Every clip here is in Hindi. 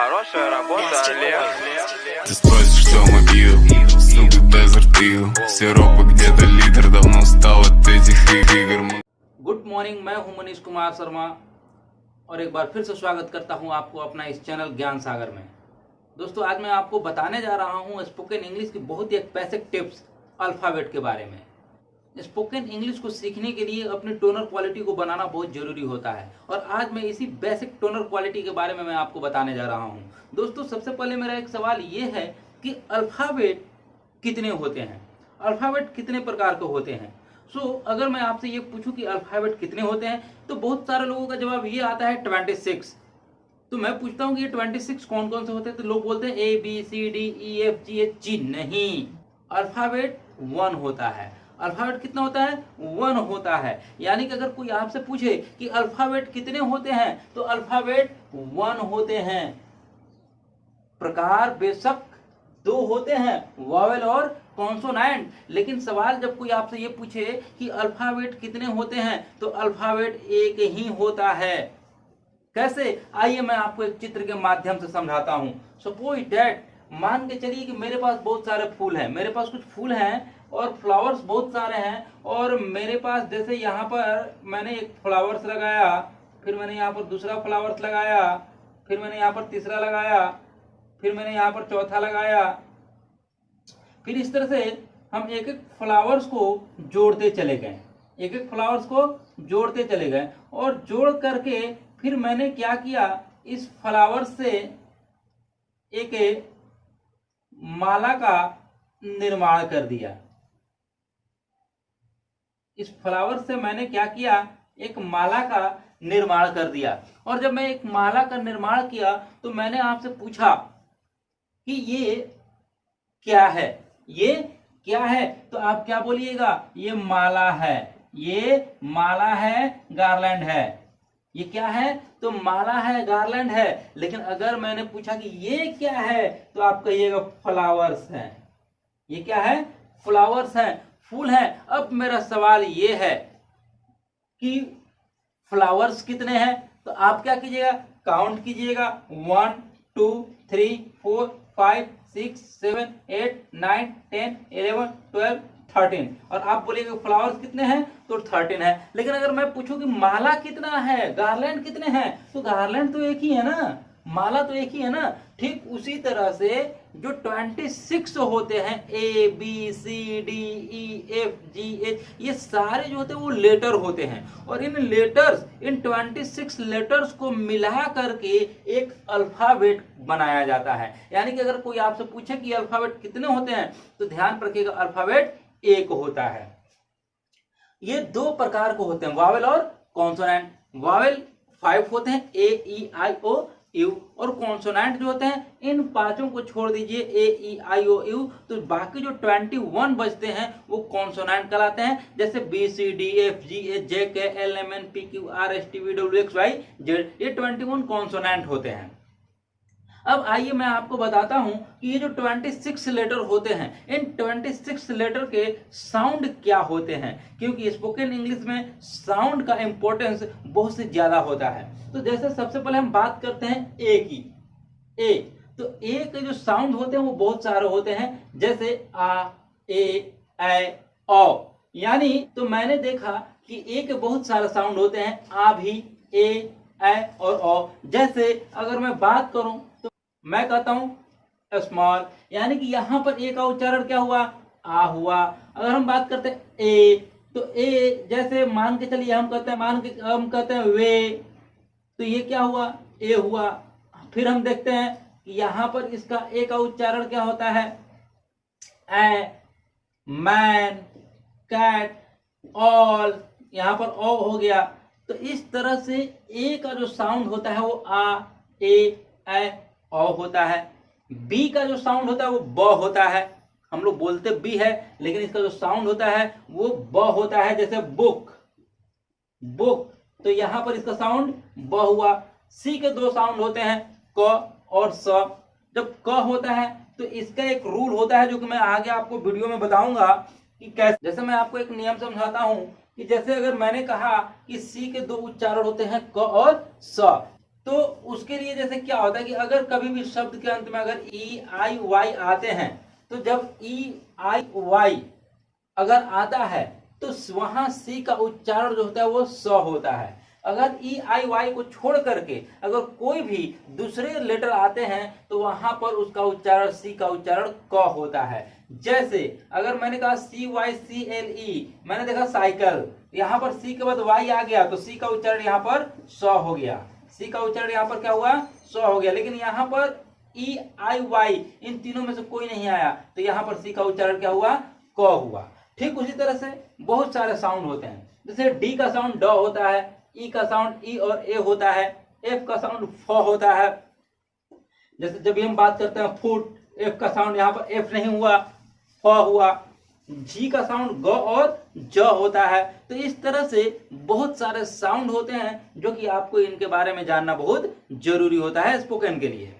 Хорошая работа, Олег. Ты спросишь, что мы пьем? Сука, Desert Eagle. Сиропа где-то литр, давно устал от этих игр. गुड मॉर्निंग, मैं हूं मनीष कुमार शर्मा और एक बार फिर से स्वागत करता हूं आपको अपना इस चैनल ज्ञान सागर में। दोस्तों, आज मैं आपको बताने जा रहा हूं स्पोकन इंग्लिश की बहुत ही एक बेसिक टिप्स अल्फ़ाबेट के बारे में। स्पोकन इंग्लिश को सीखने के लिए अपनी टोनर क्वालिटी को बनाना बहुत जरूरी होता है और आज मैं इसी बेसिक टोनर क्वालिटी के बारे में मैं आपको बताने जा रहा हूं। दोस्तों, सबसे पहले मेरा एक सवाल ये है कि अल्फ़ाबेट कितने होते हैं, अल्फ़ाबेट कितने प्रकार के होते हैं। अगर मैं आपसे ये पूछूं कि अल्फ़ाबेट कितने होते हैं तो बहुत सारे लोगों का जवाब ये आता है 26। तो मैं पूछता हूं कि ये 26 कौन कौन से होते हैं, तो लोग बोलते हैं ABCDEFGH। नहीं, अल्फ़ाबेट 1 होता है। अल्फ़ाबेट कितना होता है? 1 होता है। यानी कि अगर कोई आपसे पूछे कि अल्फ़ाबेट कितने होते हैं तो अल्फ़ाबेट 1 होते हैं। प्रकार बेशक 2 होते हैं, वॉवेल और कॉन्सोनेंट, लेकिन सवाल जब कोई आपसे ये पूछे कि अल्फ़ाबेट कितने होते हैं तो अल्फ़ाबेट एक ही होता है। कैसे? आइए मैं आपको एक चित्र के माध्यम से समझाता हूं। सपोज दैट, मान के चलिए कि मेरे पास बहुत सारे फूल हैं, मेरे पास कुछ फूल हैं और फ्लावर्स बहुत सारे हैं और मेरे पास जैसे यहाँ पर मैंने एक फ्लावर्स लगाया, फिर मैंने यहाँ पर दूसरा फ्लावर्स लगाया, फिर मैंने यहाँ पर तीसरा लगाया, फिर मैंने यहाँ पर चौथा लगाया। फिर इस तरह से हम एक एक फ्लावर्स को जोड़ते चले गए, एक एक फ्लावर्स को जोड़ते चले गए और जोड़ करके फिर मैंने क्या किया, इस फ्लावर से एक माला का निर्माण कर दिया। इस फ्लावर से मैंने क्या किया, एक माला का निर्माण कर दिया। और जब मैं एक माला का निर्माण किया तो मैंने आपसे पूछा कि ये क्या है, ये क्या है, तो आप क्या बोलिएगा? ये माला है, ये माला है, गार्लैंड है। ये क्या है? तो माला है, गार्लैंड है। लेकिन अगर मैंने पूछा कि ये क्या है तो आप कहिएगा फ्लावर्स है। ये क्या है? फ्लावर्स है, फूल है। अब मेरा सवाल ये है कि फ्लावर्स कितने हैं, तो आप क्या कीजिएगा? काउंट कीजिएगा। 1 2 3 4 5 6 7 8 9 10 11 12 13 और आप बोलिएगा फ्लावर्स कितने हैं, तो 13 है। लेकिन अगर मैं पूछूं कि माला कितना है, गार्लैंड कितने हैं, तो गार्लैंड तो एक ही है ना, माला तो एक ही है ना। ठीक उसी तरह से जो 26 होते हैं, ABCDEFGH, ये सारे जो होते हैं वो लेटर होते हैं और इन लेटर्स, इन 26 लेटर्स को मिला करके एक अल्फ़ाबेट बनाया जाता है। यानी कि अगर कोई आपसे पूछे कि अल्फ़ाबेट कितने होते हैं तो ध्यान रखिएगा, अल्फ़ाबेट 1 होता है। ये 2 प्रकार के होते हैं, वावेल और कॉन्सोनेंट। वावेल 5 होते हैं, AEIO यू, और कॉन्सोनेंट जो होते हैं इन 5 को छोड़ दीजिए, AEIOU, तो बाकी जो 21 बचते हैं वो कॉन्सोनेंट कहलाते हैं। जैसे BCDEFGH JK LMN PQ RST VWXY Z, ये 21 कॉन्सोनेंट होते हैं। अब आइए मैं आपको बताता हूं कि ये जो 26 लेटर होते हैं, इन 26 लेटर के साउंड क्या होते हैं, क्योंकि स्पोकन इंग्लिश में साउंड का इंपॉर्टेंस बहुत से ज्यादा होता है। तो जैसे सबसे पहले हम बात करते हैं ए की। ए, तो ए के जो साउंड होते हैं वो बहुत सारे होते हैं, जैसे आ, ए, ऐ, औ। यानी तो मैंने देखा कि ए के बहुत सारे साउंड होते हैं, आ भी, ए, ऐ और औ। जैसे अगर मैं बात करूं तो मैं कहता हूं स्मॉल, यानी कि यहां पर ए का उच्चारण क्या हुआ? आ हुआ। अगर हम बात करते हैं ए, तो ए जैसे मान के चलिए हम कहते हैं वे, तो ये क्या हुआ? ए हुआ। फिर हम देखते हैं कि यहां पर इसका ए का उच्चारण क्या होता है? ए, मैन, कैट, ऑल, यहां पर ओ हो गया। तो इस तरह से ए का जो साउंड होता है वो आ, ए, ऐ, औ होता है। बी का जो साउंड होता है वो ब होता है। हम लोग बोलते बी है लेकिन इसका जो साउंड होता है वो ब होता है। जैसे बुक, बुक, तो यहां पर इसका साउंड ब हुआ। सी के 2 साउंड होते हैं, क और स। जब क होता है तो इसका एक रूल होता है जो कि मैं आगे आपको वीडियो में बताऊंगा कि कैसे। जैसे मैं आपको एक नियम समझाता हूं कि जैसे अगर मैंने कहा कि सी के 2 उच्चारण होते हैं क और स, तो उसके लिए जैसे क्या होता है कि अगर कभी भी शब्द के अंत में अगर ई आई वाई आते हैं, तो जब ई आई वाई अगर आता है तो वहां सी का उच्चारण जो होता है वो स होता है। अगर ई आई वाई को छोड़ करके अगर कोई भी दूसरे लेटर आते हैं तो वहां पर उसका उच्चारण सी का उच्चारण क होता है। जैसे अगर मैंने कहा सी वाई सी एल ई, मैंने देखा साइकिल, यहाँ पर सी के बाद वाई आ गया तो सी का उच्चारण यहाँ पर स हो गया, सी का उच्चारण यहाँ पर क्या हुआ, स हो गया। लेकिन यहाँ पर ई आई वाई इन तीनों में से कोई नहीं आया तो यहाँ पर सी का उच्चारण क्या हुआ, क हुआ। ठीक उसी तरह से बहुत सारे साउंड होते हैं, जैसे डी का साउंड ड होता है, ई का साउंड ई और ए होता है, एफ का साउंड फ होता है। जैसे जब भी हम बात करते हैं फुट, एफ का साउंड यहाँ पर एफ नहीं हुआ, फ हुआ। जी का साउंड ग और ज होता है। तो इस तरह से बहुत सारे साउंड होते हैं जो कि आपको इनके बारे में जानना बहुत जरूरी होता है स्पोकन के लिए।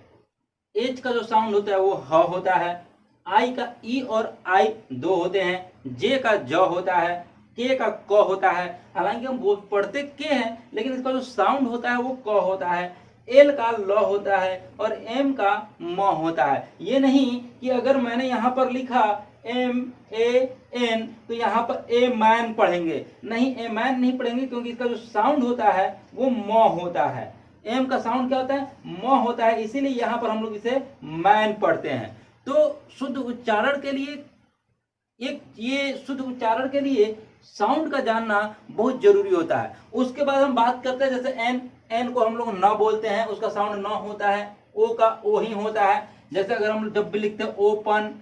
एच का जो साउंड होता है वो ह होता है, आई का ई और आई दो होते हैं, जे का ज होता है, के का क होता है। हालांकि हम पढ़ते के हैं लेकिन इसका जो साउंड होता है वो क होता है, एल का ल होता है और एम का म होता है। ये नहीं कि अगर मैंने यहाँ पर लिखा एम ए एन तो यहाँ पर ए मैन पढ़ेंगे, नहीं, ए मैन नहीं पढ़ेंगे क्योंकि इसका जो साउंड होता है वो म होता है। एम का साउंड क्या होता है, म होता है, इसीलिए यहाँ पर हम लोग इसे मैन पढ़ते हैं। तो शुद्ध उच्चारण के लिए ये शुद्ध उच्चारण के लिए साउंड का जानना बहुत जरूरी होता है। उसके बाद हम बात करते हैं जैसे एन, एन को हम लोग न बोलते हैं, उसका साउंड न होता है, ओ का ओ ही होता है। जैसे अगर हम जब भी लिखते हैं ओपन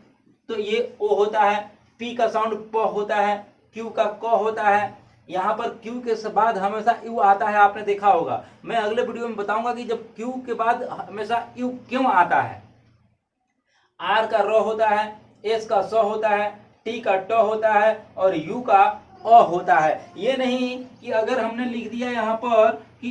तो ये ओ होता है, पी का साउंड प होता है, क्यू का क होता है। यहाँ पर क्यू के बाद हमेशा यू आता है, आपने देखा होगा। मैं अगले वीडियो में बताऊंगा कि जब क्यू के बाद हमेशा यू क्यों आता है। आर का र होता है, एस का स होता है, टी का ट होता है और यू का अ होता है। ये नहीं कि अगर हमने लिख दिया यहाँ पर कि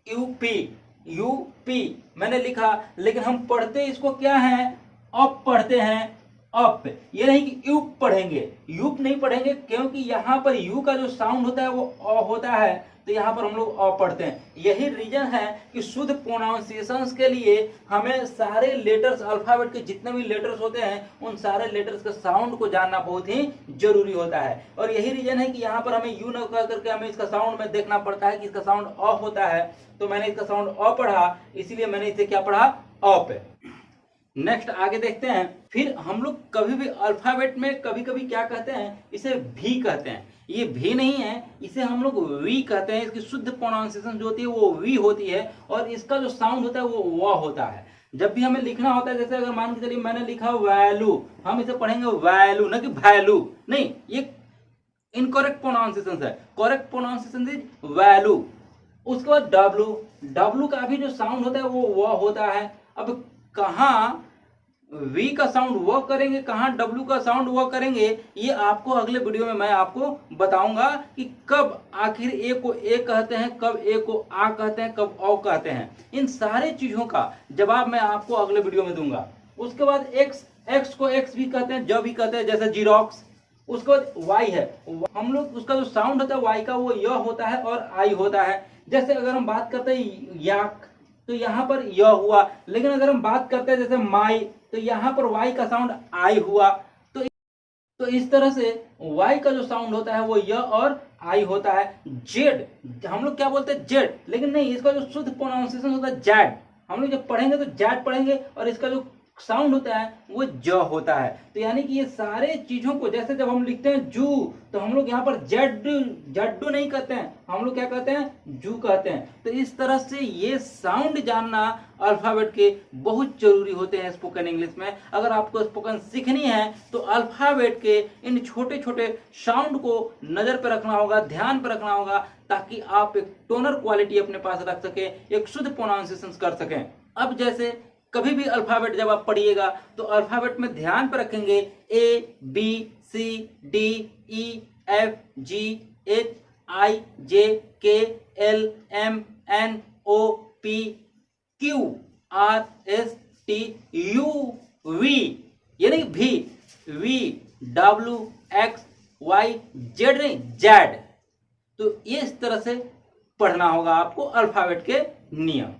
यूपी मैंने लिखा लेकिन हम पढ़ते इसको क्या है, अप पढ़ते हैं, अप। ये नहीं कि यूप पढ़ेंगे, यूप नहीं पढ़ेंगे क्योंकि यहाँ पर यू का जो साउंड होता है वो अ होता है, तो यहाँ पर हम लोग अ पढ़ते हैं। यही रीजन है कि शुद्ध प्रोनाउंसिएशंस के लिए हमें सारे लेटर्स, अल्फाबेट के जितने भी लेटर्स होते हैं उन सारे लेटर्स के साउंड को जानना बहुत ही जरूरी होता है। और यही रीजन है कि यहाँ पर हमें यू न कह करके हमें इसका साउंड में देखना पड़ता है कि इसका साउंड अ होता है, तो मैंने इसका साउंड अ पढ़ा, इसीलिए मैंने इसे क्या पढ़ा, अप। नेक्स्ट आगे देखते हैं। फिर हम लोग कभी भी अल्फाबेट में कभी कभी क्या कहते हैं, इसे भी कहते हैं। ये भी नहीं है, इसे हम लोग वी कहते हैं। इसकी शुद्ध प्रोनाउंसिएशन जो होती है वो वी होती है और इसका जो साउंड होता है वो व होता है। जब भी हमें लिखना होता है, जैसे अगर मान के चलिए मैंने लिखा वैल्यू, हम इसे पढ़ेंगे वैल्यू, ना कि वैल्यू नहीं, ये इनकरेक्ट प्रोनाउंसिएशन है। Correct pronunciation is value. उसके बाद डब्लू, डब्लू का भी जो साउंड होता है वो व होता है। अब कहाँ वी का साउंड वो करेंगे, कहाँ डब्ल्यू का साउंड वो करेंगे, ये आपको अगले वीडियो में मैं आपको बताऊंगा कि कब आखिर ए को ए कहते हैं, कब ए को आ कहते हैं, कब औ कहते हैं। इन सारे चीजों का जवाब मैं आपको अगले वीडियो में दूंगा। उसके बाद एक्स, एक्स को एक्स भी कहते हैं, ज भी कहते हैं, जैसे जीरोक्स। उसके बाद वाई है, हम लोग उसका जो साउंड होता है वाई का वो य होता है और आई होता है। जैसे अगर हम बात करते हैं याक तो यहाँ पर य हुआ, लेकिन अगर हम बात करते हैं जैसे माई तो यहाँ पर वाई का साउंड आई हुआ। तो इस तरह से वाई का जो साउंड होता है वो य और आई होता है। जेड, हम लोग क्या बोलते हैं जेड, लेकिन नहीं, इसका जो शुद्ध प्रोनाउंसिएशन होता है जैड। हम लोग जब पढ़ेंगे तो जैड पढ़ेंगे और इसका जो साउंड होता है वो ज होता है। तो यानी कि ये सारे चीजों को, जैसे जब हम लिखते हैं जू तो हम लोग यहाँ पर जड्डू नहीं कहते हैं, हम लोग क्या कहते हैं, जू कहते हैं। तो इस तरह से ये साउंड जानना अल्फाबेट के बहुत जरूरी होते हैं स्पोकन इंग्लिश में। अगर आपको स्पोकन सीखनी है तो अल्फाबेट के इन छोटे छोटे साउंड को नजर पर रखना होगा, ध्यान पर रखना होगा, ताकि आप एक टोनर क्वालिटी अपने पास रख सके, एक शुद्ध प्रोनाउंसिएशन कर सकें। अब जैसे कभी भी अल्फाबेट जब आप पढ़िएगा तो अल्फाबेट में ध्यान पर रखेंगे A B C D E F G H I J K L M N O P Q R S T U V, यानी V W X Y Z नहीं, जेड। तो इस तरह से पढ़ना होगा आपको अल्फाबेट के नियम।